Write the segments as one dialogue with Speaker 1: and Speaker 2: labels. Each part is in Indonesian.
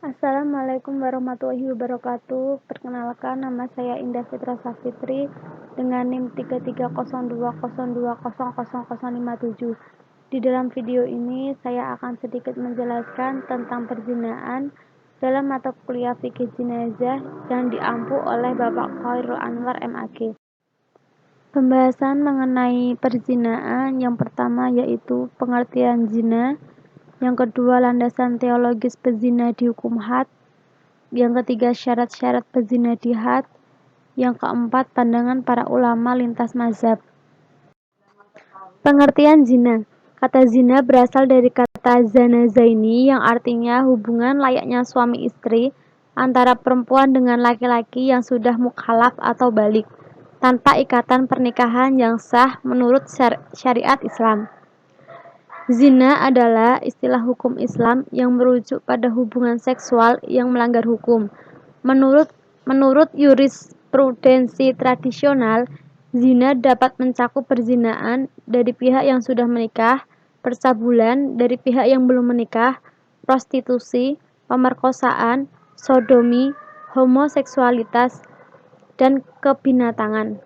Speaker 1: Assalamualaikum warahmatullahi wabarakatuh. Perkenalkan, nama saya Indah Fitra Safitri dengan NIM 330202000057. Di dalam video ini saya akan sedikit menjelaskan tentang perzinahan dalam mata kuliah fikih jenazah yang diampu oleh Bapak Khairul Anwar MAG. Pembahasan mengenai perzinahan yang pertama yaitu pengertian zina, yang kedua landasan teologis pezina di hukum had, yang ketiga syarat-syarat pezina di had, yang keempat pandangan para ulama lintas mazhab. Pengertian zina. Kata zina berasal dari kata zana zaini yang artinya hubungan layaknya suami istri antara perempuan dengan laki-laki yang sudah mukhalaf atau balik tanpa ikatan pernikahan yang sah menurut syariat Islam. Zina adalah istilah hukum Islam yang merujuk pada hubungan seksual yang melanggar hukum. Menurut jurisprudensi tradisional, zina dapat mencakup perzinahan dari pihak yang sudah menikah, percabulan dari pihak yang belum menikah, prostitusi, pemerkosaan, sodomi, homoseksualitas, dan kebinatangan.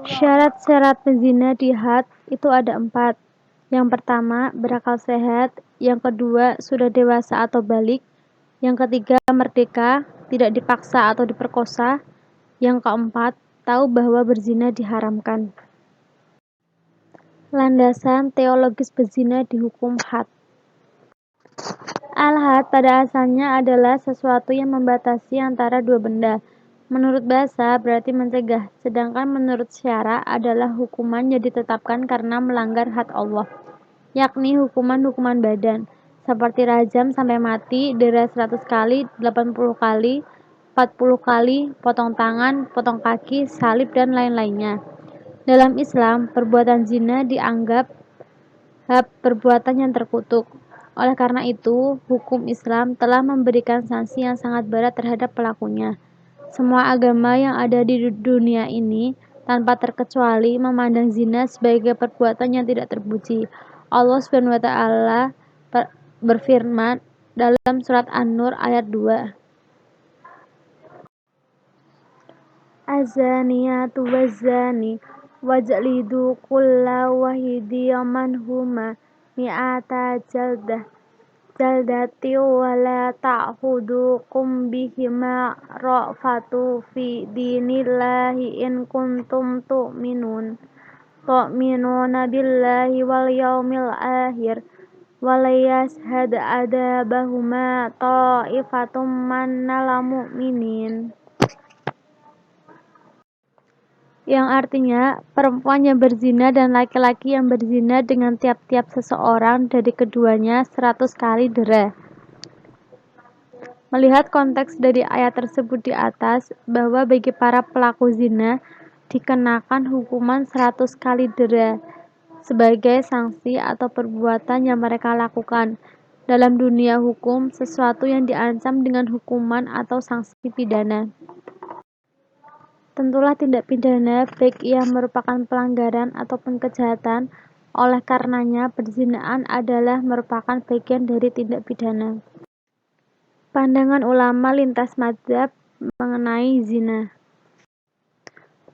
Speaker 1: Syarat-syarat pezina di had itu ada 4. Yang pertama, berakal sehat. Yang kedua, sudah dewasa atau balik. Yang ketiga, merdeka, tidak dipaksa atau diperkosa. Yang keempat, tahu bahwa berzina diharamkan. Landasan teologis berzina di hukum had. Al-had pada asalnya adalah sesuatu yang membatasi antara dua benda. Menurut bahasa berarti mencegah, sedangkan menurut syara adalah hukuman yang ditetapkan karena melanggar had Allah, yakni hukuman-hukuman badan, seperti rajam sampai mati, dera 100 kali, 80 kali, 40 kali, potong tangan, potong kaki, salib, dan lain-lainnya. Dalam Islam, perbuatan zina dianggap perbuatan yang terkutuk. Oleh karena itu, hukum Islam telah memberikan sanksi yang sangat berat terhadap pelakunya. Semua agama yang ada di dunia ini tanpa terkecuali memandang zina sebagai perbuatan yang tidak terpuji. Allah Subhanahu wa taala berfirman dalam surat An-Nur ayat 2. Az-zaniyatu waz-zani wajlidu kulla wahidin manhuma mi'ata jaldati wala ta'khudukum bihima ra'fatu fi dinillahi in kuntum tu'minuna billahi wal yawmil akhir walayashhad adabahuma ta'ifatum minal mu'minin, yang artinya perempuan yang berzina dan laki-laki yang berzina dengan tiap-tiap seseorang dari keduanya 100 kali dera. Melihat konteks dari ayat tersebut di atas, bahwa bagi para pelaku zina dikenakan hukuman 100 kali dera sebagai sanksi atau perbuatan yang mereka lakukan. Dalam dunia hukum, sesuatu yang diancam dengan hukuman atau sanksi pidana. Tentulah tindak pidana, baik ia merupakan pelanggaran ataupun kejahatan. Oleh karenanya, perzinahan adalah merupakan bagian dari tindak pidana. Pandangan ulama lintas mazhab mengenai zina.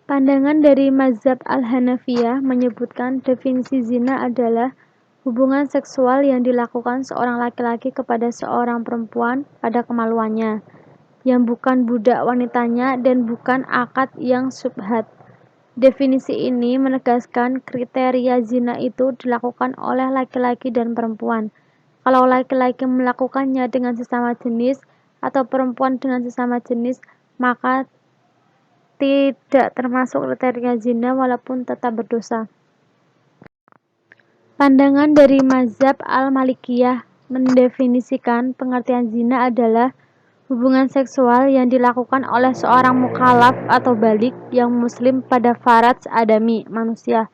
Speaker 1: Pandangan dari mazhab Al-Hanafiyah menyebutkan definisi zina adalah hubungan seksual yang dilakukan seorang laki-laki kepada seorang perempuan pada kemaluannya, yang bukan budak wanitanya dan bukan akad yang syubhat. Definisi ini menegaskan kriteria zina itu dilakukan oleh laki-laki dan perempuan. Kalau laki-laki melakukannya dengan sesama jenis atau perempuan dengan sesama jenis, maka tidak termasuk kriteria zina walaupun tetap berdosa. Pandangan dari mazhab Al-Malikiyah mendefinisikan pengertian zina adalah hubungan seksual yang dilakukan oleh seorang mukhalaf atau balik yang muslim pada faraj adami manusia,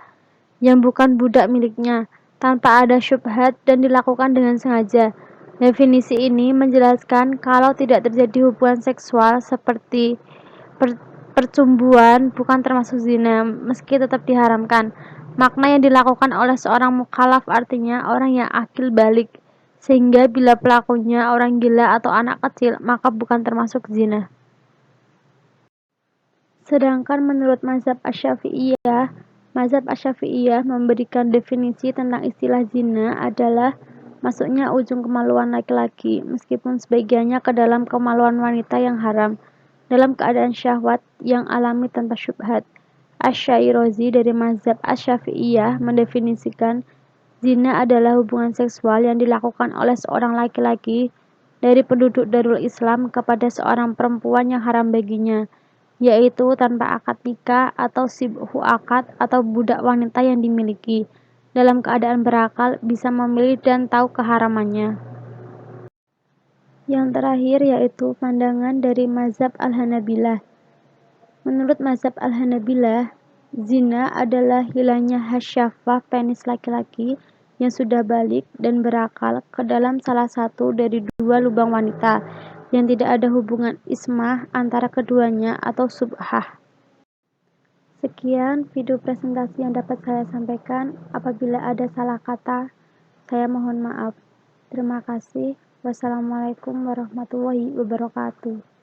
Speaker 1: yang bukan budak miliknya, tanpa ada syubhat dan dilakukan dengan sengaja. Definisi ini menjelaskan kalau tidak terjadi hubungan seksual seperti percumbuan bukan termasuk zina, meski tetap diharamkan. Makna yang dilakukan oleh seorang mukhalaf artinya orang yang akil balik, sehingga bila pelakunya orang gila atau anak kecil, maka bukan termasuk zina. Sedangkan menurut mazhab Asy-Syafi'iyah memberikan definisi tentang istilah zina adalah masuknya ujung kemaluan laki-laki, meskipun sebagiannya ke dalam kemaluan wanita yang haram, dalam keadaan syahwat yang alami tanpa syubhat. Asy-Syairazi dari mazhab Asy-Syafi'iyah mendefinisikan zina adalah hubungan seksual yang dilakukan oleh seorang laki-laki dari penduduk Darul Islam kepada seorang perempuan yang haram baginya, yaitu tanpa akad nikah atau sibhu akad atau budak wanita yang dimiliki, dalam keadaan berakal, bisa memilih dan tahu keharamannya. Yang terakhir yaitu pandangan dari mazhab Al-Hanabilah. Menurut mazhab Al-Hanabilah, zina adalah hilangnya hasyafah penis laki-laki yang sudah balik dan berakal ke dalam salah satu dari dua lubang wanita yang tidak ada hubungan ismah antara keduanya atau subhah. Sekian video presentasi yang dapat saya sampaikan. Apabila ada salah kata, saya mohon maaf. Terima kasih. Wassalamualaikum warahmatullahi wabarakatuh.